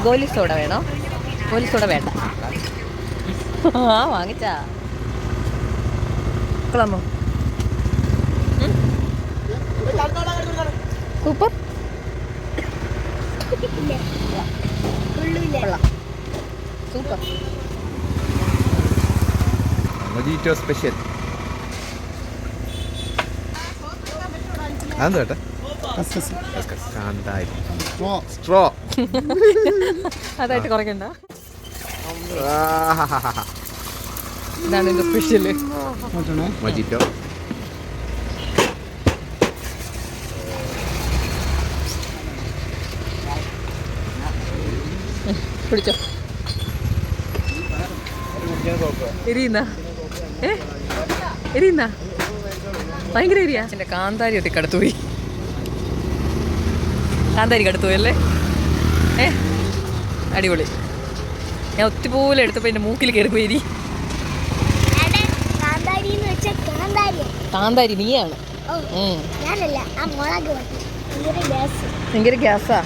ഗോലി സോഡ വേണോ? ഗോലി സോഡ വേണ്ട. ആ വാങ്ങിച്ചാ കൊള്ളാമോ? സൂപ്പർ. കൊള്ളാം, സൂപ്പർ. Mojito special. അതെന്താ കേട്ടാ? സ്ട്രോ. അതായിട്ട് കുറയ്ക്കണ്ട. ഇതാണ് എൻ്റെ സ്പെഷ്യല് മൊജിറ്റോ. പിടിച്ചോ. എരിയുന്ന എരിയുന്ന ഭയങ്കര എരിയാ. എൻ്റെ കാന്താരി ഒട്ടി കടത്തുപോയി. കാന്താരി കടത്തുപോയി അല്ലേ? അടിപൊളി. ഞാൻ ഒത്തിരി എടുത്തപ്പോൾ എൻ്റെ മൂക്കിൽ കയറിപ്പോയി എരി. കാന്താരി നീയാണ്. ഭയങ്കര ഗ്യാസാ.